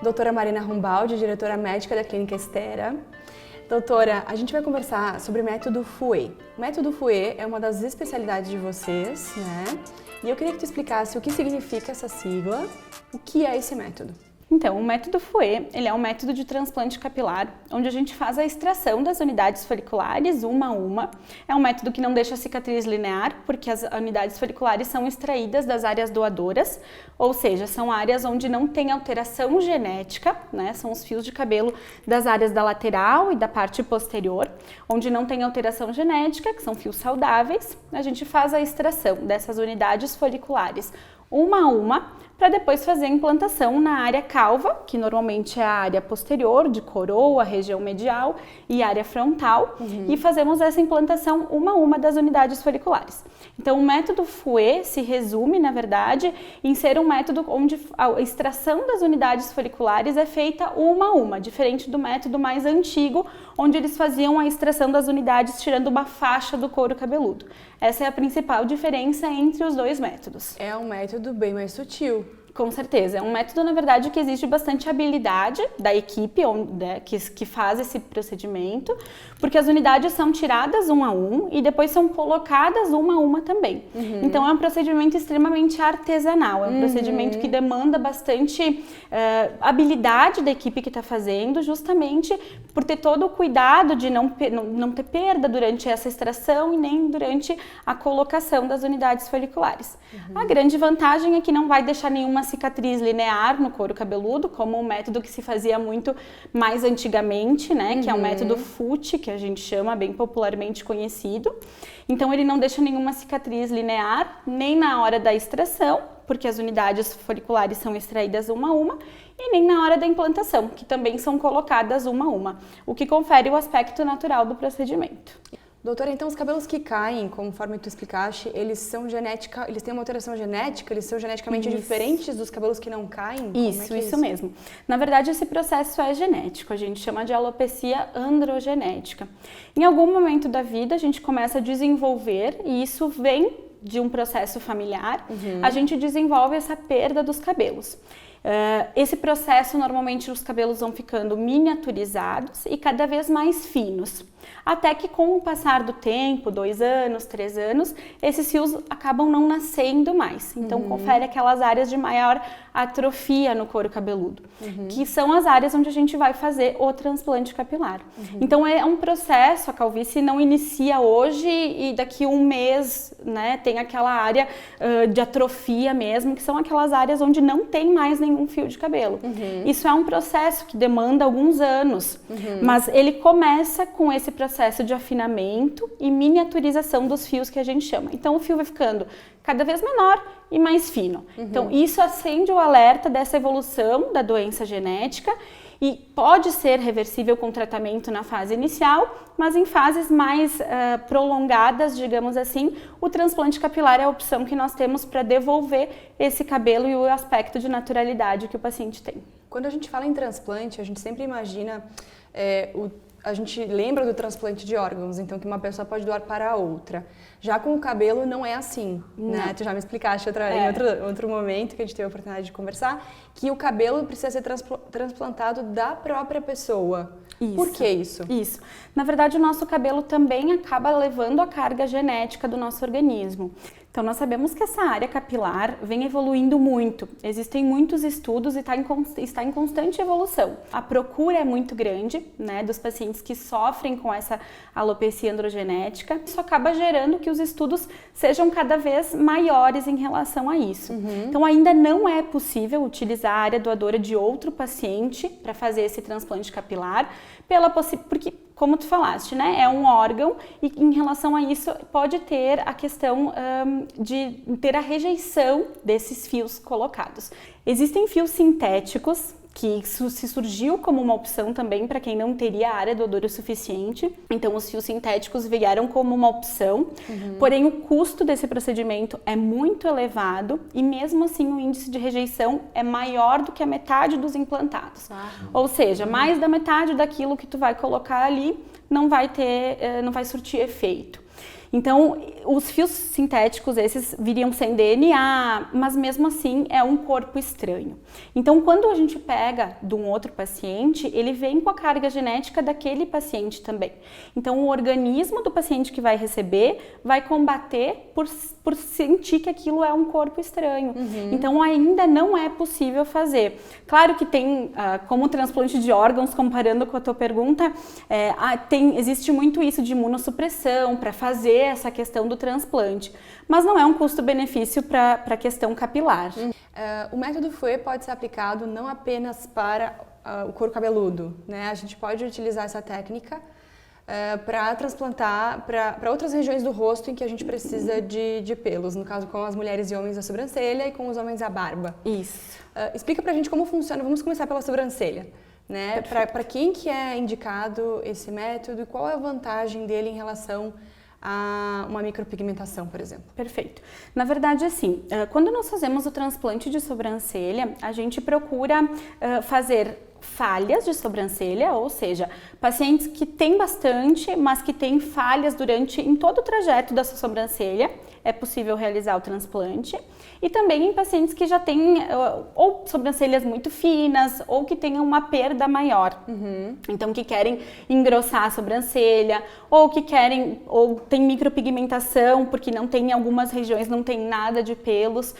doutora Marina Rumbaldi, diretora médica da Clínica Estera. Doutora, a gente vai conversar sobre o método Fouet. O método Fouet é uma das especialidades de vocês, né? E eu queria que tu explicasse o que significa essa sigla, o que é esse método. Então, o método Fouet, ele é um método de transplante capilar, onde a gente faz a extração das unidades foliculares uma a uma. É um método que não deixa cicatriz linear, porque as unidades foliculares são extraídas das áreas doadoras, ou seja, são áreas onde não tem alteração genética, né? São os fios de cabelo das áreas da lateral e da parte posterior, onde não tem alteração genética, que são fios saudáveis. A gente faz a extração dessas unidades foliculares uma a uma, para depois fazer a implantação na área calva, que normalmente é a área posterior, de coroa, região medial e área frontal, e fazemos essa implantação uma a uma das unidades foliculares. Então, o método Fouet se resume, na verdade, em ser um método onde a extração das unidades foliculares é feita uma a uma, diferente do método mais antigo, onde eles faziam a extração das unidades tirando uma faixa do couro cabeludo. Essa é a principal diferença entre os dois métodos. É um método bem mais sutil. Com certeza, é um método, na verdade, que exige bastante habilidade da equipe que faz esse procedimento, porque as unidades são tiradas um a um e depois são colocadas uma a uma também. Então, é um procedimento extremamente artesanal, é um procedimento que demanda bastante habilidade da equipe que está fazendo, justamente por ter todo o cuidado de não ter perda durante essa extração e nem durante a colocação das unidades foliculares. A grande vantagem é que não vai deixar nenhuma cicatriz linear no couro cabeludo, como o método que se fazia muito mais antigamente, né, que é o método FUT, que a gente chama, bem popularmente conhecido. Então, ele não deixa nenhuma cicatriz linear, nem na hora da extração, porque as unidades foliculares são extraídas uma a uma, e nem na hora da implantação, que também são colocadas uma a uma, o que confere o aspecto natural do procedimento. Doutora, então os cabelos que caem, conforme tu explicaste, eles têm uma alteração genética, eles são geneticamente diferentes dos cabelos que não caem? Isso mesmo. Na verdade, esse processo é genético, a gente chama de alopecia androgenética. Em algum momento da vida, a gente começa a desenvolver, e isso vem de um processo familiar, a gente desenvolve essa perda dos cabelos. Esse processo, normalmente, os cabelos vão ficando miniaturizados e cada vez mais finos. Até que com o passar do tempo, 2 anos, 3 anos, esses fios acabam não nascendo mais. Então, confere aquelas áreas de maior atrofia no couro cabeludo, que são as áreas onde a gente vai fazer o transplante capilar. Então, é um processo, a calvície não inicia hoje e daqui 1 mês, né, tem aquela área de atrofia mesmo, que são aquelas áreas onde não tem mais nenhum fio de cabelo. Isso é um processo que demanda alguns anos, mas ele começa com esse processo de afinamento e miniaturização dos fios que a gente chama. Então, o fio vai ficando cada vez menor e mais fino. Então, isso acende o alerta dessa evolução da doença genética e pode ser reversível com tratamento na fase inicial, mas em fases mais prolongadas, digamos assim, o transplante capilar é a opção que nós temos para devolver esse cabelo e o aspecto de naturalidade que o paciente tem. Quando a gente fala em transplante, a gente sempre imagina a gente lembra do transplante de órgãos, então que uma pessoa pode doar para a outra. Já com o cabelo não é assim, né? Tu já me explicaste em outro momento que a gente teve a oportunidade de conversar, que o cabelo precisa ser transplantado da própria pessoa. Isso. Por que isso? Isso. Na verdade, o nosso cabelo também acaba levando a carga genética do nosso organismo. Então, nós sabemos que essa área capilar vem evoluindo muito. Existem muitos estudos e está em constante evolução. A procura é muito grande, né, dos pacientes que sofrem com essa alopecia androgenética. Isso acaba gerando que os estudos sejam cada vez maiores em relação a isso. Então, ainda não é possível utilizar a área doadora de outro paciente para fazer esse transplante capilar, porque, como tu falaste, né, é um órgão e em relação a isso pode ter a questão de ter a rejeição desses fios colocados. Existem fios sintéticos que isso se surgiu como uma opção também para quem não teria área doadora suficiente. Então, os fios sintéticos vieram como uma opção, porém o custo desse procedimento é muito elevado e mesmo assim o índice de rejeição é maior do que a metade dos implantados. Ou seja, mais da metade daquilo que tu vai colocar ali não vai surtir efeito. Então, os fios sintéticos, esses viriam sem DNA, mas mesmo assim é um corpo estranho. Então, quando a gente pega de um outro paciente, ele vem com a carga genética daquele paciente também. Então, o organismo do paciente que vai receber vai combater por sentir que aquilo é um corpo estranho. Então, ainda não é possível fazer. Claro que tem, como transplante de órgãos, comparando com a tua pergunta, existe muito isso de imunossupressão para fazer essa questão do transplante, mas não é um custo-benefício para a questão capilar. O método FUE pode ser aplicado não apenas para o couro cabeludo, né? A gente pode utilizar essa técnica para transplantar para outras regiões do rosto em que a gente precisa de pelos, no caso com as mulheres e homens a sobrancelha e com os homens a barba. Isso. Explica pra gente como funciona, vamos começar pela sobrancelha, né? Para quem que é indicado esse método e qual é a vantagem dele em relação a uma micropigmentação, por exemplo? Perfeito. Na verdade, assim, quando nós fazemos o transplante de sobrancelha, a gente procura fazer falhas de sobrancelha, ou seja, pacientes que têm bastante, mas que têm falhas em todo o trajeto da sua sobrancelha, é possível realizar o transplante. E também em pacientes que já têm ou sobrancelhas muito finas ou que tenham uma perda maior. Então, que querem engrossar a sobrancelha ou que querem ou tem micropigmentação porque não tem, em algumas regiões não tem nada de pelos.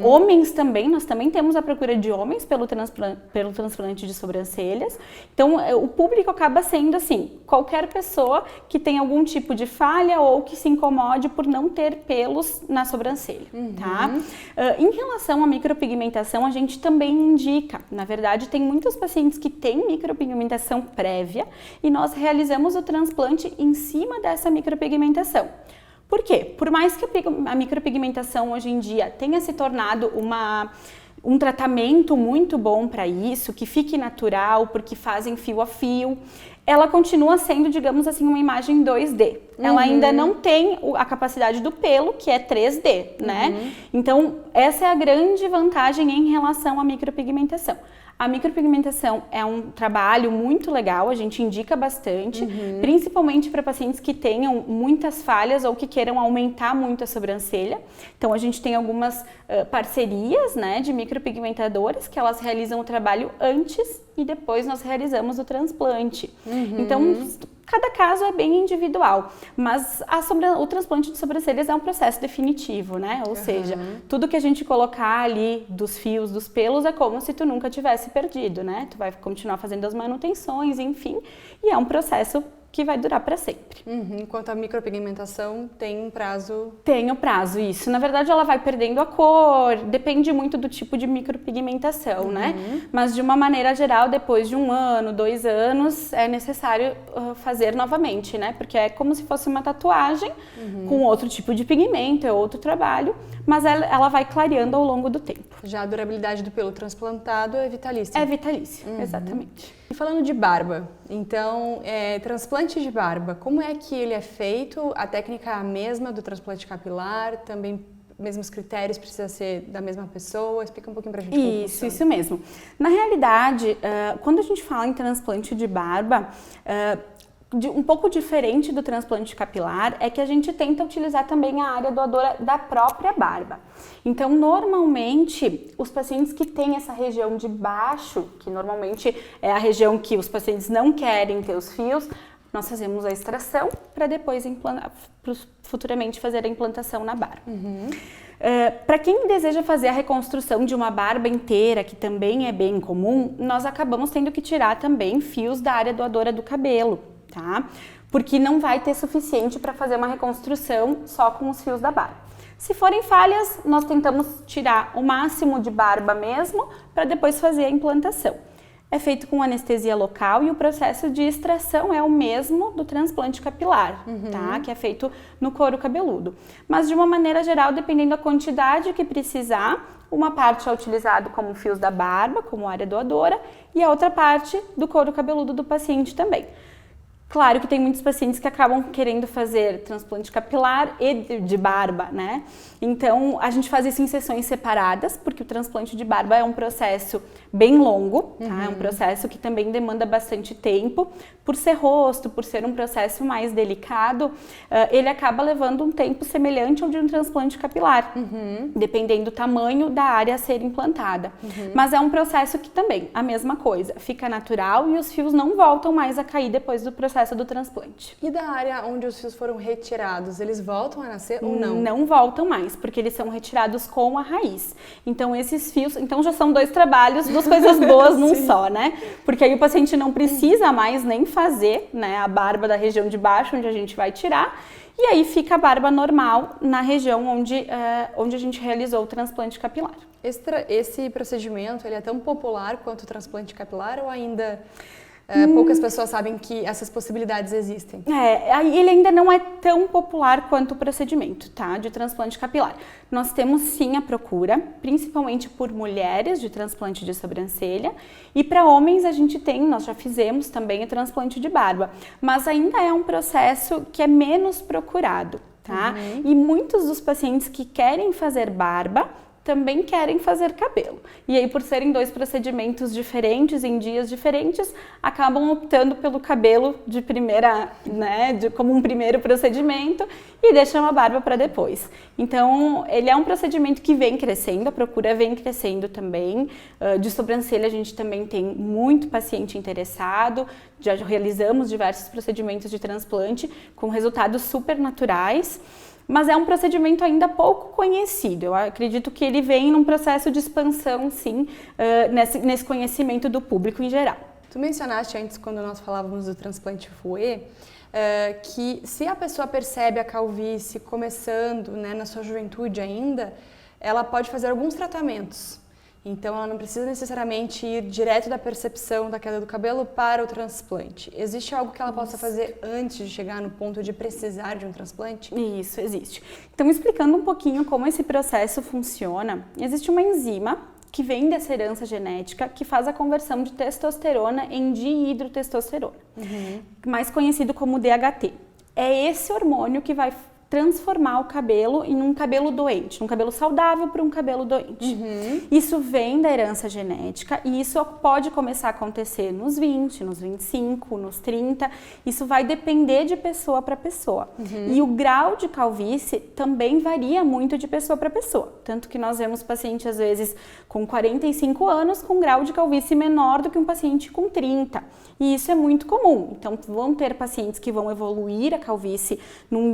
Homens também, nós também temos a procura de homens pelo transplante de sobrancelhas. Então, o público acaba sendo assim, qualquer pessoa que tem algum tipo de falha ou que se incomode por não ter pelos na sobrancelha, tá? Em relação à micropigmentação, a gente também indica, na verdade, tem muitos pacientes que têm micropigmentação prévia e nós realizamos o transplante em cima dessa micropigmentação. Por quê? Por mais que a micropigmentação hoje em dia tenha se tornado um tratamento muito bom para isso, que fique natural, porque fazem fio a fio, ela continua sendo, digamos assim, uma imagem 2D. Ela ainda não tem a capacidade do pelo, que é 3D, né? Então, essa é a grande vantagem em relação à micropigmentação. A micropigmentação é um trabalho muito legal, a gente indica bastante, principalmente para pacientes que tenham muitas falhas ou que queiram aumentar muito a sobrancelha. Então, a gente tem algumas parcerias, né, de micropigmentadores que elas realizam o trabalho antes e depois nós realizamos o transplante. Então, cada caso é bem individual, mas o transplante de sobrancelhas é um processo definitivo, né? Ou seja, tudo que a gente colocar ali dos fios, dos pelos, é como se tu nunca tivesse perdido, né? Tu vai continuar fazendo as manutenções, enfim, e é um processo que vai durar para sempre. Enquanto a micropigmentação tem um prazo... Tem o prazo, isso. Na verdade, ela vai perdendo a cor, depende muito do tipo de micropigmentação, né? Mas, de uma maneira geral, depois de 1 ano, 2 anos, é necessário fazer novamente, né? Porque é como se fosse uma tatuagem com outro tipo de pigmento, é outro trabalho, mas ela vai clareando ao longo do tempo. Já a durabilidade do pelo transplantado é vitalícia. É vitalícia, exatamente. E falando de barba, então, transplante de barba, como é que ele é feito? A técnica é a mesma do transplante capilar? Também mesmos critérios, precisa ser da mesma pessoa? Explica um pouquinho pra gente como funciona. Isso mesmo. Na realidade, quando a gente fala em transplante de barba, um pouco diferente do transplante capilar é que a gente tenta utilizar também a área doadora da própria barba. Então, normalmente, os pacientes que têm essa região de baixo, que normalmente é a região que os pacientes não querem ter os fios, nós fazemos a extração para depois futuramente fazer a implantação na barba. Para quem deseja fazer a reconstrução de uma barba inteira, que também é bem comum, nós acabamos tendo que tirar também fios da área doadora do cabelo, tá? Porque não vai ter suficiente para fazer uma reconstrução só com os fios da barba. Se forem falhas, nós tentamos tirar o máximo de barba mesmo, para depois fazer a implantação. É feito com anestesia local e o processo de extração é o mesmo do transplante capilar, tá? Que é feito no couro cabeludo. Mas, de uma maneira geral, dependendo da quantidade que precisar, uma parte é utilizado como fios da barba, como área doadora, e a outra parte do couro cabeludo do paciente também. Claro que tem muitos pacientes que acabam querendo fazer transplante capilar e de barba, né? Então, a gente faz isso em sessões separadas, porque o transplante de barba é um processo bem longo, tá? É um processo que também demanda bastante tempo. Por ser rosto, por ser um processo mais delicado, ele acaba levando um tempo semelhante ao de um transplante capilar, dependendo do tamanho da área a ser implantada. Mas é um processo que também, a mesma coisa, fica natural e os fios não voltam mais a cair depois do processo do transplante. E da área onde os fios foram retirados, eles voltam a nascer ou não? Não voltam mais, porque eles são retirados com a raiz. Então esses fios, então já são 2 trabalhos, 2 coisas boas num só, né? Porque aí o paciente não precisa mais nem fazer, né, a barba da região de baixo, onde a gente vai tirar, e aí fica a barba normal na região onde a gente realizou o transplante capilar. Esse procedimento, ele é tão popular quanto o transplante capilar ou ainda poucas pessoas sabem que essas possibilidades existem? Ele ainda não é tão popular quanto o procedimento, tá, de transplante capilar. Nós temos sim a procura, principalmente por mulheres de transplante de sobrancelha, e para homens nós já fizemos também o transplante de barba, mas ainda é um processo que é menos procurado, tá? E muitos dos pacientes que querem fazer barba também querem fazer cabelo. E aí, por serem 2 procedimentos diferentes, em dias diferentes, acabam optando pelo cabelo de primeira, né, como um primeiro procedimento e deixam a barba para depois. Então, ele é um procedimento que vem crescendo, a procura vem crescendo também. De sobrancelha, a gente também tem muito paciente interessado, já realizamos diversos procedimentos de transplante com resultados super naturais. Mas é um procedimento ainda pouco conhecido. Eu acredito que ele vem num processo de expansão, sim, nesse conhecimento do público em geral. Tu mencionaste antes, quando nós falávamos do transplante Fouet, que se a pessoa percebe a calvície começando, né, na sua juventude ainda, ela pode fazer alguns tratamentos. Então, ela não precisa necessariamente ir direto da percepção da queda do cabelo para o transplante. Existe algo que ela possa fazer antes de chegar no ponto de precisar de um transplante? Isso, existe. Então, explicando um pouquinho como esse processo funciona, existe uma enzima que vem dessa herança genética que faz a conversão de testosterona em dihidrotestosterona, mais conhecido como DHT. É esse hormônio que vai transformar o cabelo em um cabelo doente, um cabelo saudável para um cabelo doente. Isso vem da herança genética e isso pode começar a acontecer nos 20, nos 25, nos 30. Isso vai depender de pessoa para pessoa. E o grau de calvície também varia muito de pessoa para pessoa. Tanto que nós vemos paciente, às vezes, com 45 anos com grau de calvície menor do que um paciente com 30. E isso é muito comum. Então, vão ter pacientes que vão evoluir a calvície num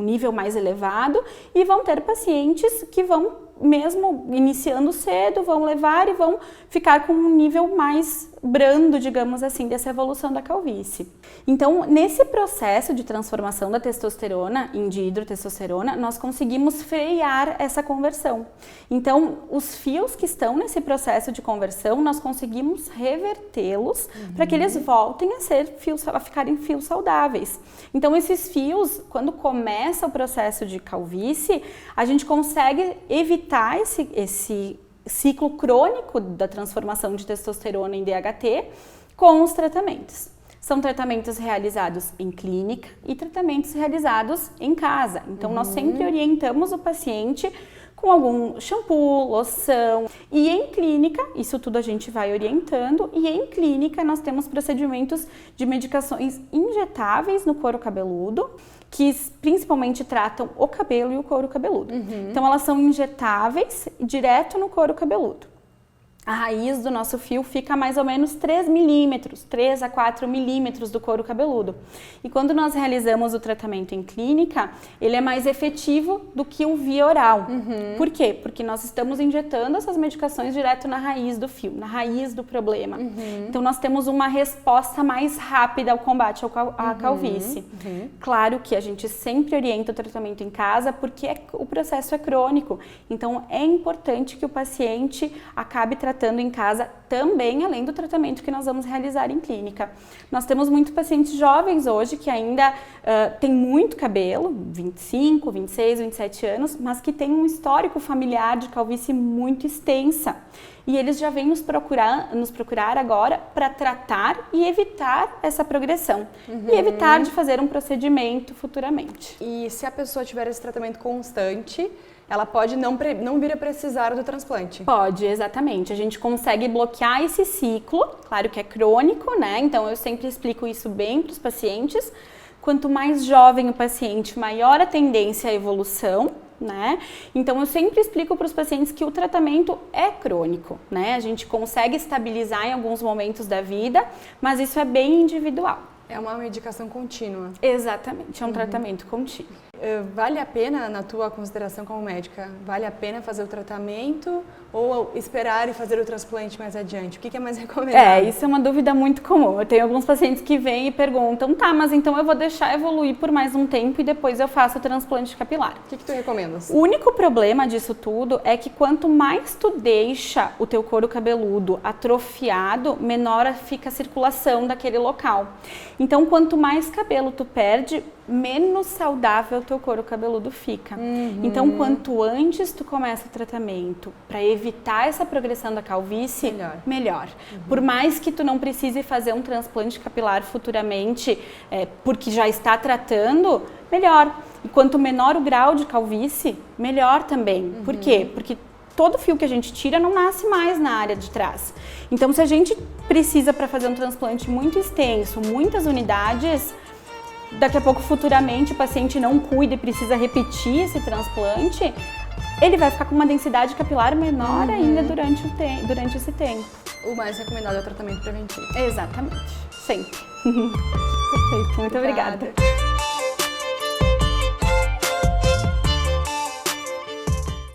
nível mais elevado e vão ter pacientes que vão, mesmo iniciando cedo, vão levar e vão ficar com um nível mais brando, digamos assim, dessa evolução da calvície. Então, nesse processo de transformação da testosterona em dihidrotestosterona, nós conseguimos frear essa conversão. Então, os fios que estão nesse processo de conversão, nós conseguimos revertê-los para que eles voltem a ficarem fios saudáveis. Então, esses fios, quando começa o processo de calvície, a gente consegue evitar esse ciclo crônico da transformação de testosterona em DHT com os tratamentos. São tratamentos realizados em clínica e tratamentos realizados em casa. Então, nós sempre orientamos o paciente com algum shampoo, loção. E em clínica, isso tudo a gente vai orientando, e em clínica nós temos procedimentos de medicações injetáveis no couro cabeludo, que principalmente tratam o cabelo e o couro cabeludo. Então, elas são injetáveis direto no couro cabeludo. A raiz do nosso fio fica a mais ou menos 3 milímetros, 3 a 4 milímetros do couro cabeludo. E quando nós realizamos o tratamento em clínica, ele é mais efetivo do que o via oral. Por quê? Porque nós estamos injetando essas medicações direto na raiz do fio, na raiz do problema. Então, nós temos uma resposta mais rápida ao combate à calvície. Claro que a gente sempre orienta o tratamento em casa, porque o processo é crônico. Então, é importante que o paciente acabe tratando tratando em casa também, além do tratamento que nós vamos realizar em clínica. Nós temos muitos pacientes jovens hoje que ainda têm muito cabelo, 25, 26, 27 anos, mas que têm um histórico familiar de calvície muito extensa. E eles já vêm nos procurar agora para tratar e evitar essa progressão. E evitar de fazer um procedimento futuramente. E se a pessoa tiver esse tratamento constante, ela pode não vir a precisar do transplante? Pode, exatamente. A gente consegue bloquear esse ciclo, claro que é crônico, né? Então eu sempre explico isso bem para os pacientes. Quanto mais jovem o paciente, maior a tendência à evolução, né? Então eu sempre explico para os pacientes que o tratamento é crônico, né? A gente consegue estabilizar em alguns momentos da vida, mas isso é bem individual. É uma medicação contínua. Exatamente, é um tratamento contínuo. Vale a pena, na tua consideração como médica, vale a pena fazer o tratamento ou esperar e fazer o transplante mais adiante? O que é mais recomendado? Isso é uma dúvida muito comum. Eu tenho alguns pacientes que vêm e perguntam, tá, mas então eu vou deixar evoluir por mais um tempo e depois eu faço o transplante capilar. O que tu recomendas? O único problema disso tudo é que quanto mais tu deixa o teu couro cabeludo atrofiado, menor fica a circulação daquele local. Então, quanto mais cabelo tu perde, menos saudável o teu couro cabeludo fica. Então, quanto antes tu começa o tratamento para evitar essa progressão da calvície, melhor. Por mais que tu não precise fazer um transplante capilar futuramente, porque já está tratando, melhor. E quanto menor o grau de calvície, melhor também. Por quê? Porque todo fio que a gente tira não nasce mais na área de trás. Então, se a gente precisa para fazer um transplante muito extenso, muitas unidades, daqui a pouco, futuramente, o paciente não cuida e precisa repetir esse transplante, ele vai ficar com uma densidade capilar menor ainda durante esse tempo. O mais recomendado é o tratamento preventivo. Exatamente, sempre. Perfeito, muito obrigada.